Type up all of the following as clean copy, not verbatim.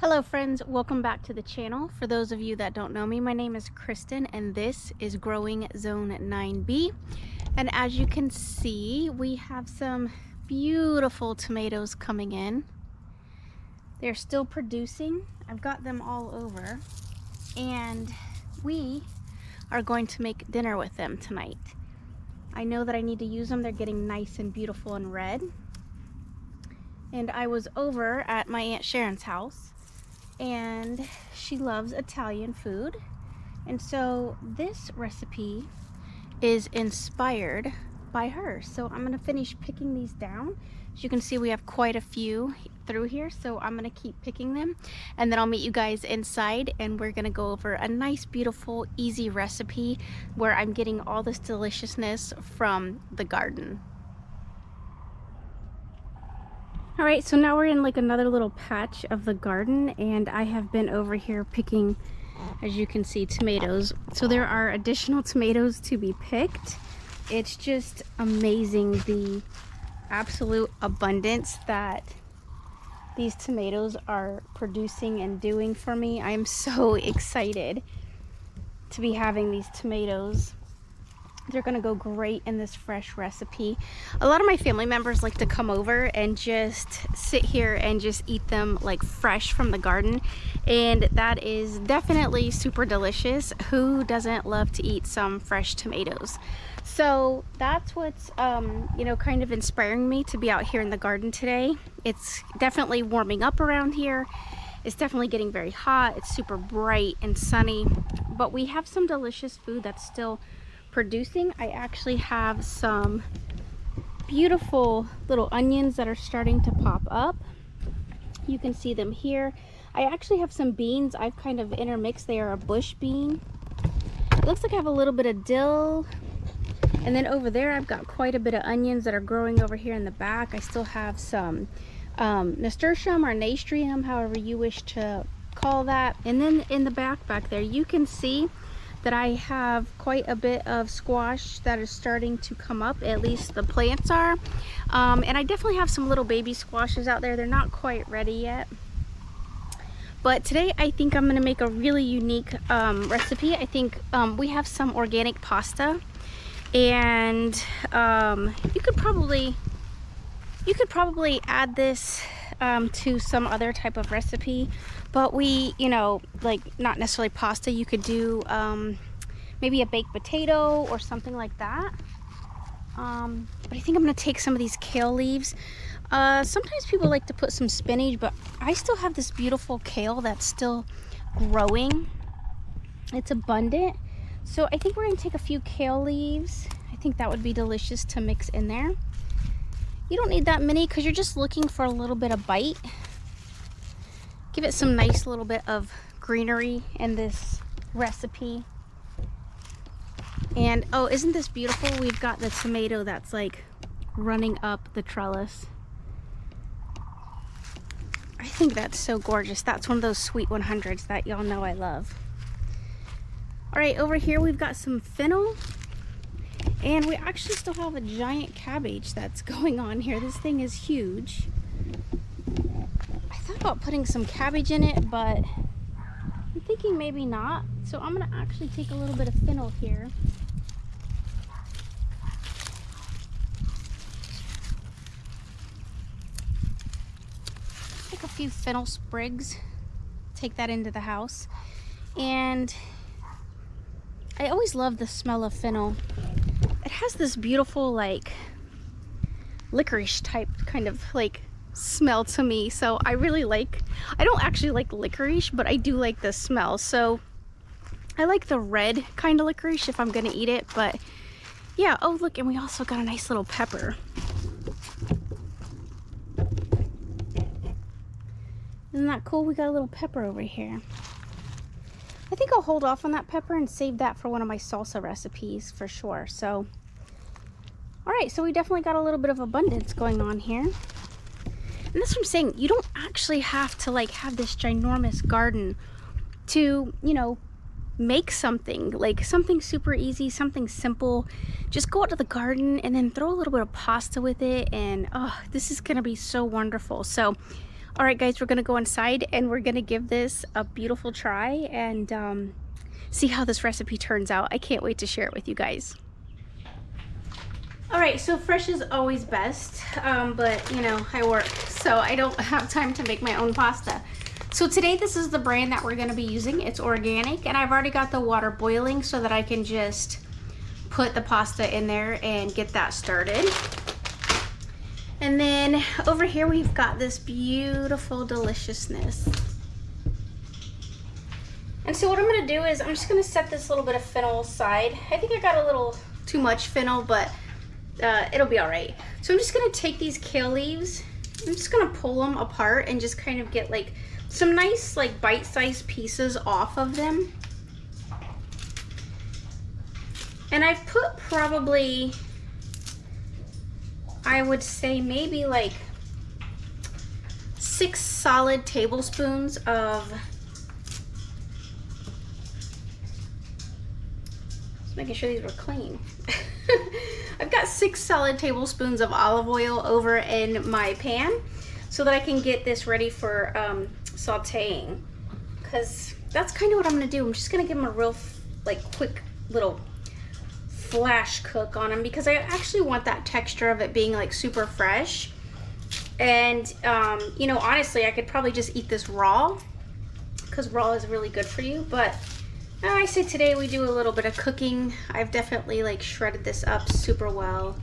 Hello friends, welcome back to the channel. For those of you that don't know me, my name is Kristen and this is Growing Zone 9B. And as you can see, we have some beautiful tomatoes coming in. They're still producing. I've got them all over and we are going to make dinner with them tonight. I know that I need to use them. They're getting nice and beautiful and red. And I was over at my Aunt Sharon's house and she loves Italian food, and so this recipe is inspired by her. So I'm gonna finish picking these down. As you can see, we have quite a few through here, so I'm gonna keep picking them and then I'll meet you guys inside and we're gonna go over a nice, beautiful, easy recipe where I'm getting all this deliciousness from the garden. All right, so now we're in like another little patch of the garden and I have been over here picking, as you can see, tomatoes. So there are additional tomatoes to be picked. It's just amazing the absolute abundance that these tomatoes are producing and doing for me. I am so excited to be having these tomatoes. They're gonna go great in this fresh recipe. A lot of my family members like to come over and just sit here and just eat them like fresh from the garden, and that is definitely super delicious. Who doesn't love to eat some fresh tomatoes? So that's what's you know, kind of inspiring me to be out here in the garden today. It's definitely warming up around here. It's definitely getting very hot. It's super bright and sunny, but we have some delicious food that's still producing. I actually have some beautiful little onions that are starting to pop up. You can see them here. I actually have some beans I've kind of intermixed. They are a bush bean. It looks like I have a little bit of dill, and then over there I've got quite a bit of onions that are growing over here in the back. I still have some nasturtium or nastrium, however you wish to call that. And then in the back there you can see that I have quite a bit of squash that is starting to come up. At least the plants are. And I definitely have some little baby squashes out there. They're not quite ready yet. But today I think I'm gonna make a really unique recipe. I think we have some organic pasta, and you could probably add this to some other type of recipe, but we, you know, like not necessarily pasta. You could do maybe a baked potato or something like that. But I think I'm gonna take some of these kale leaves. Sometimes people like to put some spinach, but I still have this beautiful kale that's still growing. It's abundant. So I think we're gonna take a few kale leaves. I think that would be delicious to mix in there. You don't need that many because you're just looking for a little bit of bite. Give it some nice little bit of greenery in this recipe. And oh, isn't this beautiful? We've got the tomato that's like running up the trellis. I think that's so gorgeous. That's one of those sweet 100s that y'all know I love. All right, over here we've got some fennel. And we actually still have a giant cabbage that's going on here. This thing is huge. I thought about putting some cabbage in it, but I'm thinking maybe not. So I'm gonna actually take a little bit of fennel here. Take a few fennel sprigs, take that into the house. And I always love the smell of fennel. It has this beautiful like licorice type kind of like smell to me, so I really like, I don't actually like licorice, but I do like the smell. So I like the red kind of licorice if I'm gonna eat it. But yeah, oh look, and we also got a nice little pepper. Isn't that cool? We got a little pepper over here. I think I'll hold off on that pepper and save that for one of my salsa recipes for sure. So, all right, so we definitely got a little bit of abundance going on here. And that's what I'm saying. You don't actually have to like have this ginormous garden to, you know, make something. Like something super easy, something simple. Just go out to the garden and then throw a little bit of pasta with it. And oh, this is gonna be so wonderful. So All right, guys, we're gonna go inside and we're gonna give this a beautiful try and see how this recipe turns out. I can't wait to share it with you guys. All right, so fresh is always best, but you know, I work, so I don't have time to make my own pasta. So today this is the brand that we're gonna be using. It's organic, and I've already got the water boiling so that I can just put the pasta in there and get that started. And then over here we've got this beautiful deliciousness. And so what I'm gonna do is I'm just gonna set this little bit of fennel aside. I think I got a little too much fennel, but it'll be all right. So I'm just gonna take these kale leaves, I'm just gonna pull them apart and just kind of get like some nice like bite-sized pieces off of them. And I've put probably, I would say maybe like 6 solid tablespoons of, just making sure these were clean. I've got 6 solid tablespoons of olive oil over in my pan so that I can get this ready for sauteing, because that's kind of what I'm gonna do. I'm just gonna give them a real like quick little flash cook on them, because I actually want that texture of it being like super fresh. And you know, honestly, I could probably just eat this raw, because raw is really good for you, but I say today we do a little bit of cooking. I've definitely like shredded this up super well.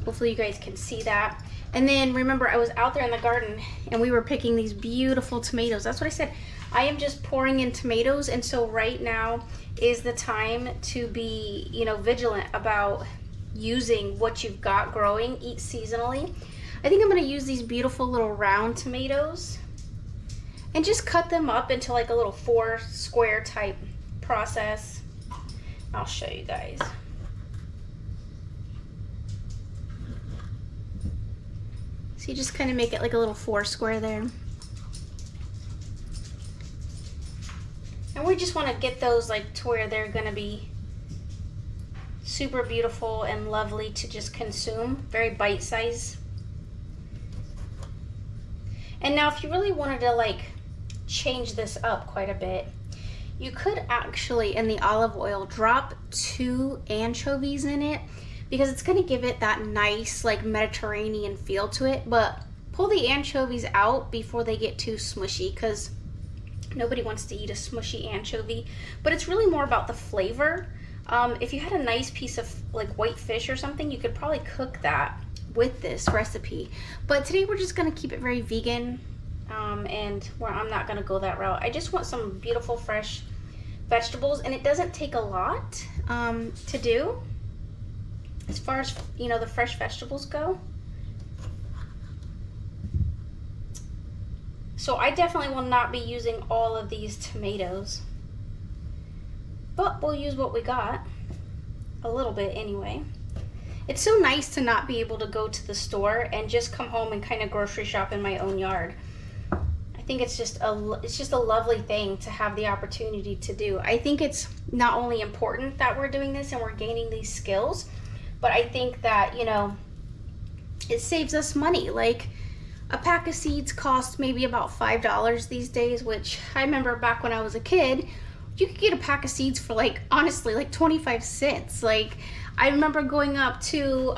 Hopefully you guys can see that. And then remember, I was out there in the garden and we were picking these beautiful tomatoes. That's what I said. I am just pouring in tomatoes, and so right now is the time to be, you know, vigilant about using what you've got growing. Eat seasonally. I think I'm going to use these beautiful little round tomatoes and just cut them up into like a little 4 square type process. I'll show you guys. So you just kind of make it like a little 4 square there. And we just want to get those like to where they're going to be super beautiful and lovely to just consume, very bite size. And now if you really wanted to like change this up quite a bit, you could actually in the olive oil drop 2 anchovies in it, because it's going to give it that nice like Mediterranean feel to it. But pull the anchovies out before they get too smushy, because nobody wants to eat a smushy anchovy. But it's really more about the flavor. If you had a nice piece of like white fish or something, you could probably cook that with this recipe. But today we're just going to keep it very vegan, and I'm not going to go that route. I just want some beautiful fresh vegetables, and it doesn't take a lot to do as far as, you know, the fresh vegetables go. So I definitely will not be using all of these tomatoes, but we'll use what we got, a little bit anyway. It's so nice to not be able to go to the store and just come home and kind of grocery shop in my own yard. I think it's just a lovely thing to have the opportunity to do. I think it's not only important that we're doing this and we're gaining these skills, but I think that, you know, it saves us money. Like a pack of seeds cost maybe about $5 these days, which I remember back when I was a kid, you could get a pack of seeds for like, honestly, like 25 cents. Like I remember going up to,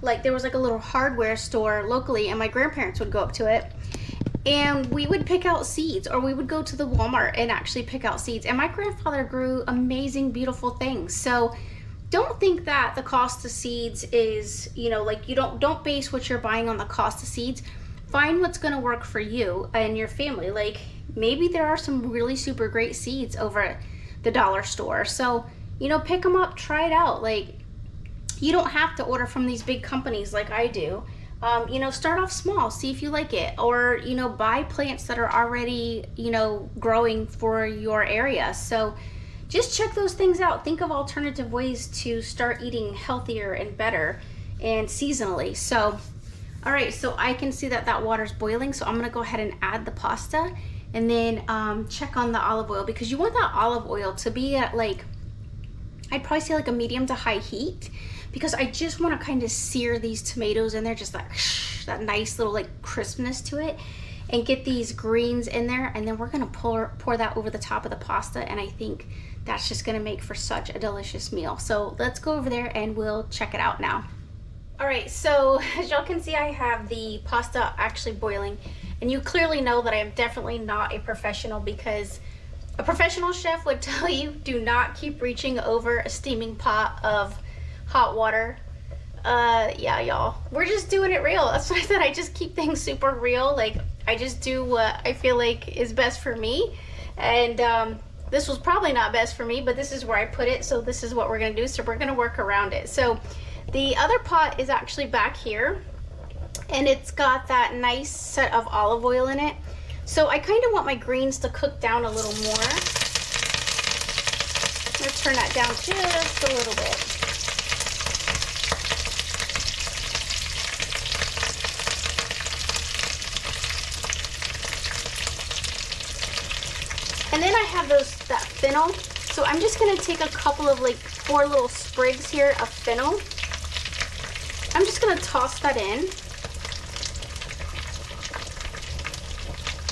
like there was like a little hardware store locally, and my grandparents would go up to it and we would pick out seeds, or we would go to the Walmart and actually pick out seeds. And my grandfather grew amazing, beautiful things. So don't think that the cost of seeds is, you know, like you don't base what you're buying on the cost of seeds. Find what's going to work for you and your family. Like maybe there are some really super great seeds over at the dollar store. So, you know, pick them up, try it out. Like you don't have to order from these big companies like I do. You know, start off small, see if you like it, or, you know, buy plants that are already, you know, growing for your area. So just check those things out. Think of alternative ways to start eating healthier and better and seasonally. So, all right, so I can see that that water's boiling, so I'm gonna go ahead and add the pasta, and then check on the olive oil, because you want that olive oil to be at like, I'd probably say like a medium to high heat, because I just want to kind of sear these tomatoes in there, just like that nice little like crispness to it. and get these greens in there, and then we're gonna pour that over the top of the pasta, and I think that's just gonna make for such a delicious meal. So let's go over there and we'll check it out now. All right, so as y'all can see, I have the pasta actually boiling, and you clearly know that I am definitely not a professional, because a professional chef would tell you, do not keep reaching over a steaming pot of hot water. Yeah, y'all, we're just doing it real. That's why I said I just keep things super real. Like, I just do what I feel like is best for me. And this was probably not best for me, but this is where I put it, so this is what we're gonna do. So we're gonna work around it. So the other pot is actually back here, and it's got that nice set of olive oil in it. So I kind of want my greens to cook down a little more. I'm gonna turn that down just a little bit. And then I have that fennel. So I'm just gonna take a couple of, like, 4 little sprigs here of fennel. I'm just gonna toss that in.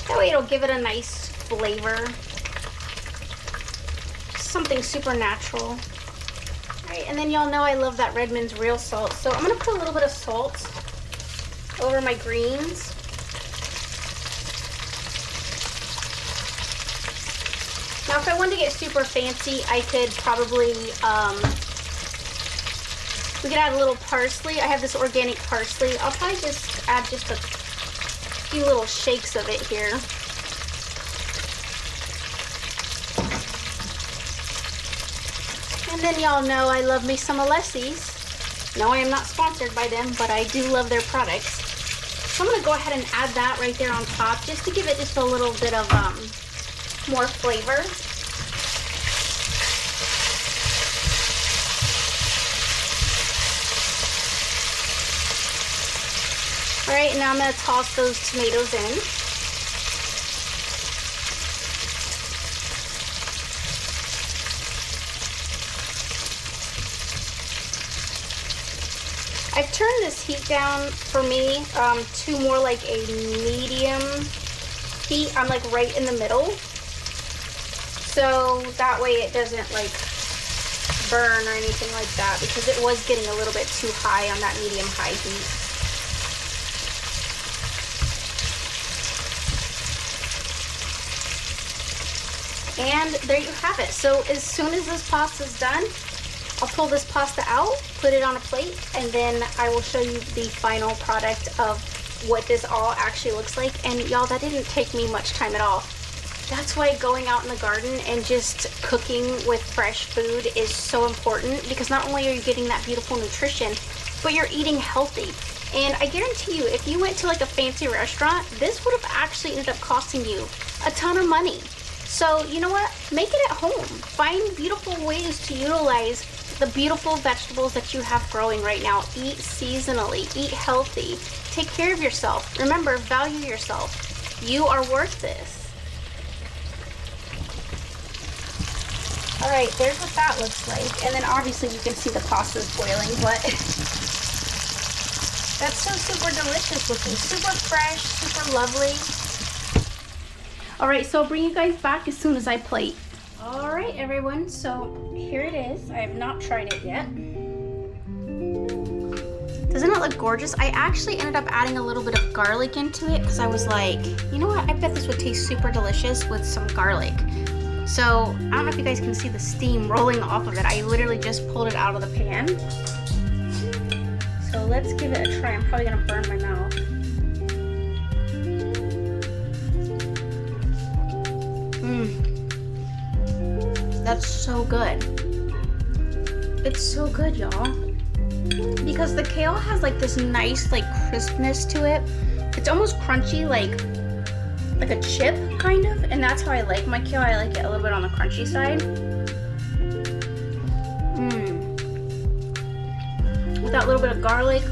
That way it'll give it a nice flavor. Something super natural. All right, and then y'all know I love that Redmond's real salt. So I'm gonna put a little bit of salt over my greens. Now, if I wanted to get super fancy, I could probably, we could add a little parsley. I have this organic parsley. I'll probably just add just a few little shakes of it here. And then y'all know I love me some Alessi's. No, I am not sponsored by them, but I do love their products. So I'm gonna go ahead and add that right there on top, just to give it just a little bit of more flavor. All right, now I'm gonna toss those tomatoes in. I've turned this heat down for me to more like a medium heat. I'm like right in the middle. So that way it doesn't like burn or anything like that, because it was getting a little bit too high on that medium-high heat. And there you have it. So as soon as this pasta's done, I'll pull this pasta out, put it on a plate, and then I will show you the final product of what this all actually looks like. And y'all, that didn't take me much time at all. That's why going out in the garden and just cooking with fresh food is so important, because not only are you getting that beautiful nutrition, but you're eating healthy. And I guarantee you, if you went to like a fancy restaurant, this would have actually ended up costing you a ton of money. So you know what? Make it at home. Find beautiful ways to utilize the beautiful vegetables that you have growing right now. Eat seasonally, eat healthy, take care of yourself. Remember, value yourself. You are worth this. All right, there's what that looks like. And then obviously you can see the pasta's boiling, but that's so super delicious looking. Super fresh, super lovely. All right, so I'll bring you guys back as soon as I plate. All right, everyone, so here it is. I have not tried it yet. Doesn't it look gorgeous? I actually ended up adding a little bit of garlic into it, because I was like, you know what? I bet this would taste super delicious with some garlic. So I don't know if you guys can see the steam rolling off of it. I literally just pulled it out of the pan. So let's give it a try. I'm probably gonna burn my mouth. That's so good. It's so good, y'all. Because the kale has like this nice like crispness to it. It's almost crunchy, like a chip kind of, and that's how I like my kale. I like it a little bit on the crunchy side. With that little bit of garlic,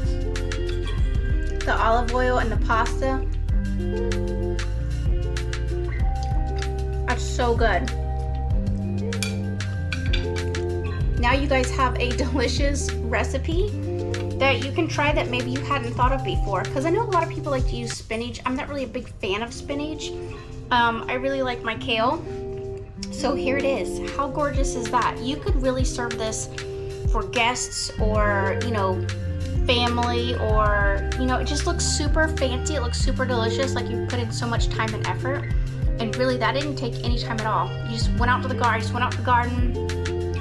the olive oil, and the pasta. That's so good. Now you guys have a delicious recipe, that you can try that maybe you hadn't thought of before. Because I know a lot of people like to use spinach. I'm not really a big fan of spinach. I really like my kale. So here it is. How gorgeous is that? You could really serve this for guests or, you know, family, or, you know, it just looks super fancy. It looks super delicious, like you put in so much time and effort. And really, that didn't take any time at all. You just went out to the garden,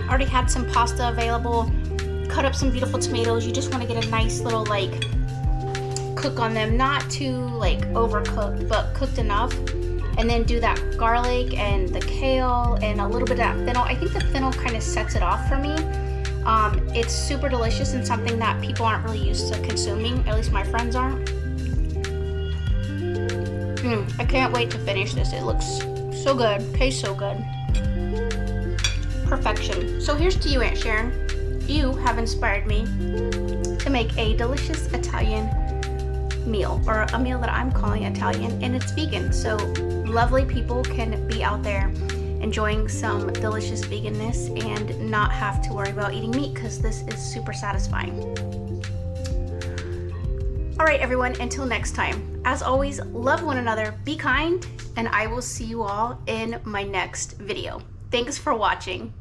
already had some pasta available, cut up some beautiful tomatoes. You just want to get a nice little like cook on them, not too like overcooked, but cooked enough. And then do that garlic and the kale and a little bit of that fennel. I think the fennel kind of sets it off for me. It's super delicious and something that people aren't really used to consuming, at least my friends aren't. I can't wait to finish this. It looks so good, tastes so good. Perfection. So here's to you, Aunt Sharon. You have inspired me to make a delicious Italian meal, or a meal that I'm calling Italian, and it's vegan. So lovely people can be out there enjoying some delicious veganness and not have to worry about eating meat, because this is super satisfying. All right, everyone, until next time, as always, love one another, be kind, and I will see you all in my next video. Thanks for watching.